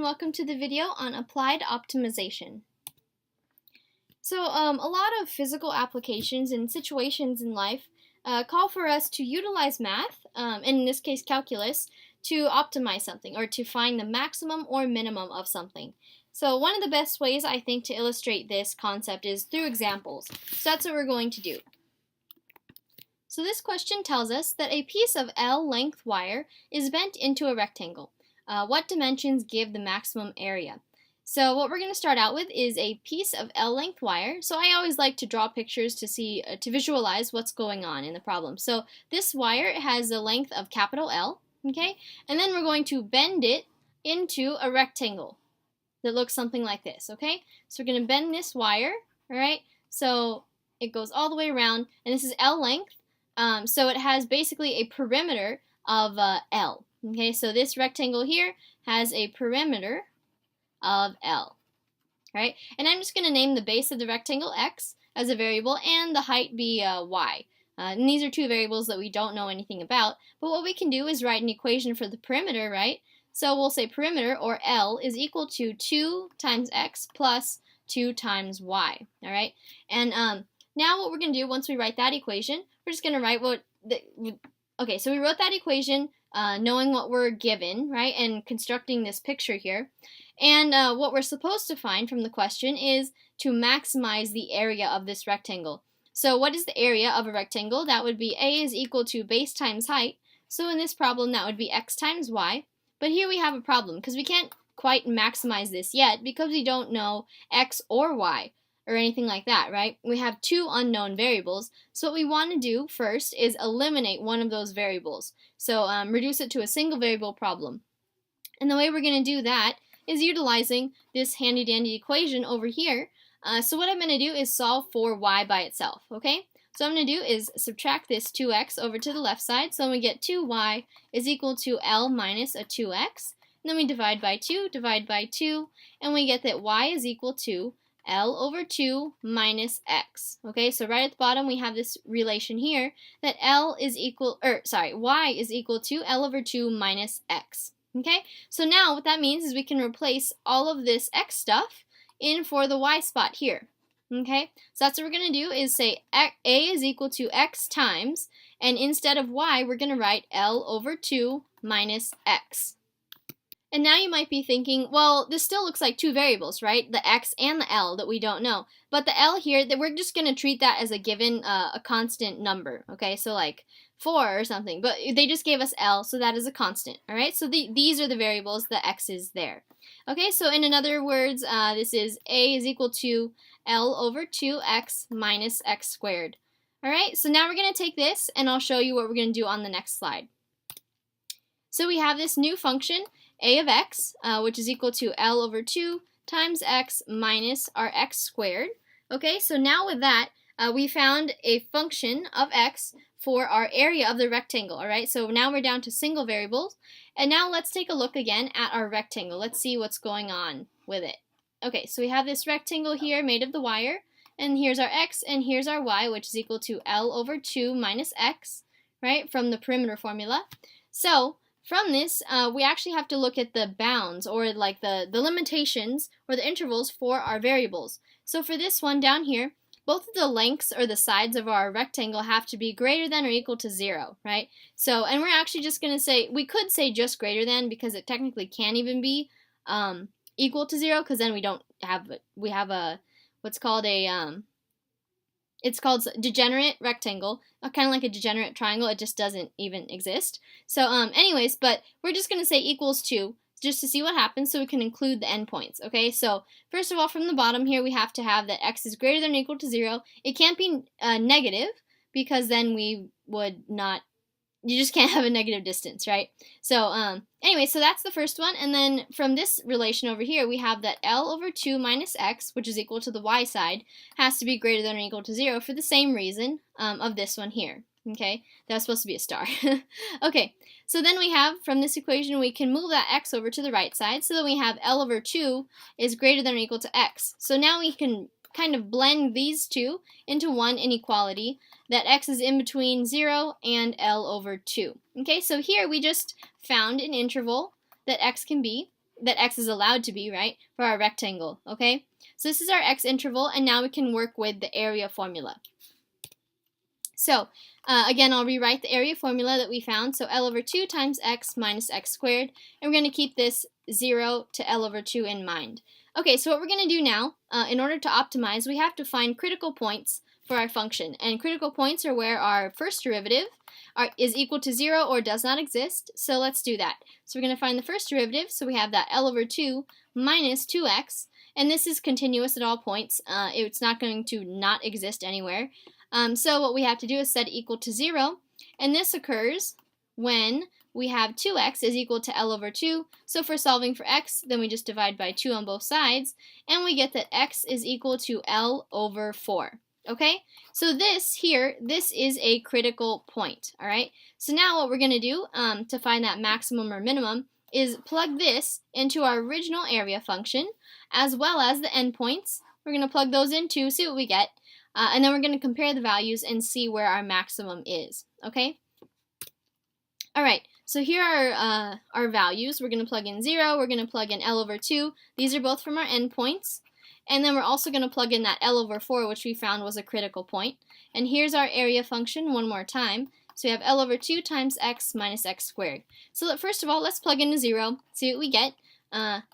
welcome to the video on applied optimization. So a lot of physical applications and situations in life call for us to utilize math, and in this case calculus, to optimize something or to find the maximum or minimum of something. So one of the best ways I think to illustrate this concept is through examples. So that's what we're going to do. So this question tells us that a piece of L length wire is bent into a rectangle. What dimensions give the maximum area? So what we're going to start out with is a piece of L length wire. So I always like to draw pictures to see, to visualize what's going on in the problem. So this wire has a length of capital L, okay? And then we're going to bend it into a rectangle that looks something like this, okay? So we're going to bend this wire, all right? So it goes all the way around, and this is L length. So it has basically a perimeter of L. Okay, so this rectangle here has a perimeter of L. Right? And I'm just going to name the base of the rectangle x as a variable and the height be y. And these are two variables that we don't know anything about. But what we can do is write an equation for the perimeter, right? So we'll say perimeter, or L, is equal to 2 times x plus 2 times y. All right? And now what we're going to do once we write that equation, we're just going to write okay, so we wrote that equation knowing what we're given, right, and constructing this picture here. And what we're supposed to find from the question is to maximize the area of this rectangle. So what is the area of a rectangle? That would be A is equal to base times height. So in this problem, that would be x times y. But here we have a problem because we can't quite maximize this yet because we don't know x or y or anything like that, right? We have two unknown variables. So what we want to do first is eliminate one of those variables. So reduce it to a single variable problem. And the way we're going to do that is utilizing this handy dandy equation over here. So what I'm going to do is solve for y by itself, okay? So what I'm going to do is subtract this 2x over to the left side. So we get 2y is equal to L minus a 2x. And then we divide by 2, and we get that y is equal to L over 2 minus x. Okay, so right at the bottom we have this relation here that y is equal to L over 2 minus x. Okay, so now what that means is we can replace all of this x stuff in for the y spot here. Okay, so that's what we're going to do is say a is equal to x times, and instead of y we're going to write L over 2 minus x. And now you might be thinking, well, this still looks like two variables, right? The x and the L that we don't know. But the L here, that we're just going to treat that as a given, a constant number, okay? So like 4 or something. But they just gave us L, so that is a constant, all right? So these are the variables, the x is there. Okay, so in other words, this is a is equal to L over 2x minus x squared. All right, so now we're going to take this, and I'll show you what we're going to do on the next slide. So we have this new function, a of x, which is equal to L over 2 times x minus our x squared. Okay, so now with that, we found a function of x for our area of the rectangle, all right? So now we're down to single variables. And now let's take a look again at our rectangle. Let's see what's going on with it. Okay, so we have this rectangle here made of the wire, and here's our x and here's our y, which is equal to L over 2 minus x, right, from the perimeter formula. So from this, we actually have to look at the bounds, or like the limitations or the intervals for our variables. So for this one down here, both of the lengths or the sides of our rectangle have to be greater than or equal to 0, right? So, and we're actually just going to say, we could say just greater than because it technically can't even be equal to 0, because then we have a what's called a it's called degenerate rectangle, kind of like a degenerate triangle. It just doesn't even exist. So anyways, but we're just going to say equals 2 just to see what happens so we can include the endpoints, okay? So first of all, from the bottom here, we have to have that x is greater than or equal to 0. It can't be negative because then we would not, you just can't have a negative distance, right? So anyway, so that's the first one. And then from this relation over here, we have that L over 2 minus x, which is equal to the y side, has to be greater than or equal to 0 for the same reason of this one here. Okay, that's supposed to be a star. Okay, so then we have, from this equation, we can move that x over to the right side, so that we have L over 2 is greater than or equal to x. So now we can kind of blend these two into one inequality, that x is in between 0 and L over 2. Okay, so here we just found an interval that x can be, that x is allowed to be, right, for our rectangle, okay? So this is our x interval, and now we can work with the area formula. So, again, I'll rewrite the area formula that we found. So L over 2 times x minus x squared. And we're going to keep this 0 to L over 2 in mind. Okay, so what we're going to do now, in order to optimize, we have to find critical points for our function. And critical points are where our first derivative is equal to 0 or does not exist. So let's do that. So we're going to find the first derivative. So we have that L over 2 minus 2x. And this is continuous at all points. It's not going to not exist anywhere. So what we have to do is set equal to 0, and this occurs when we have 2x is equal to L over 2. So for solving for x, then we just divide by 2 on both sides, and we get that x is equal to L over 4. Okay? So this is a critical point, all right? So now what we're going to do to find that maximum or minimum is plug this into our original area function, as well as the endpoints. We're going to plug those in too, see what we get. And then we're going to compare the values and see where our maximum is, okay? All right, so here are our values. We're going to plug in 0, we're going to plug in L over 2. These are both from our endpoints. And then we're also going to plug in that L over 4, which we found was a critical point. And here's our area function one more time. So we have L over 2 times x minus x squared. So first of all, let's plug in a 0, see what we get.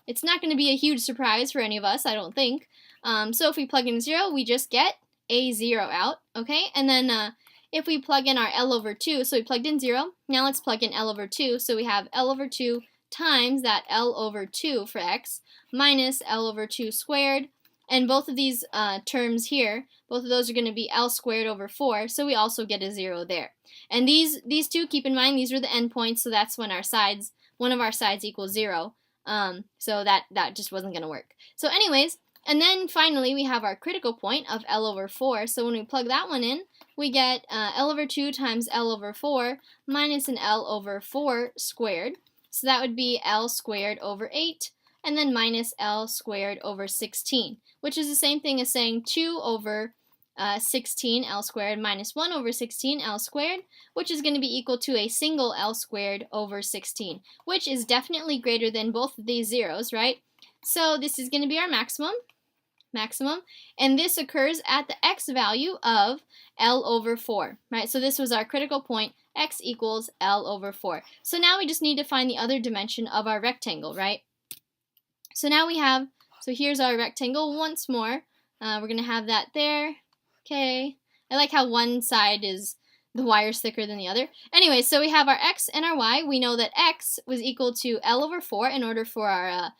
It's not going to be a huge surprise for any of us, I don't think. So if we plug in 0, we just get a 0 out, okay? And then if we plug in our L over 2, so we plugged in 0, now let's plug in L over 2, so we have L over 2 times that L over 2 for x minus L over 2 squared, and both of these terms here, both of those are going to be L squared over 4, so we also get a 0 there. And these two, keep in mind, these are the endpoints, so that's when one of our sides equals 0, so that just wasn't going to work. So anyways, and then finally, we have our critical point of L over 4. So when we plug that one in, we get L over 2 times L over 4 minus an L over 4 squared. So that would be L squared over 8, and then minus L squared over 16, which is the same thing as saying 2 over 16 L squared minus 1 over 16 L squared, which is going to be equal to a single L squared over 16, which is definitely greater than both of these zeros, right? So this is going to be our maximum, and this occurs at the x value of L over 4, right? So this was our critical point, x equals L over 4. So now we just need to find the other dimension of our rectangle, right? So now so here's our rectangle once more. We're going to have that there, okay? I like how one side is, the wire's thicker than the other. Anyway, so we have our x and our y. We know that x was equal to L over 4 in order for our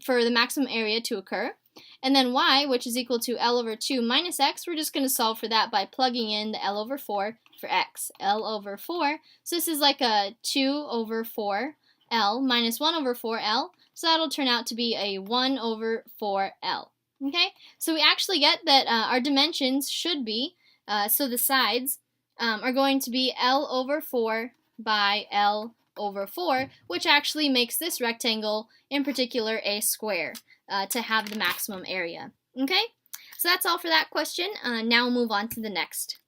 for the maximum area to occur. And then y, which is equal to L over 2 minus x, we're just going to solve for that by plugging in the L over 4 for x. L over 4, so this is like a 2 over 4L minus 1 over 4L, so that'll turn out to be a 1 over 4L. Okay, so we actually get that our dimensions should be, so the sides are going to be L over 4 by L over 4, which actually makes this rectangle, in particular, a square to have the maximum area. Okay, so that's all for that question. Now we'll move on to the next.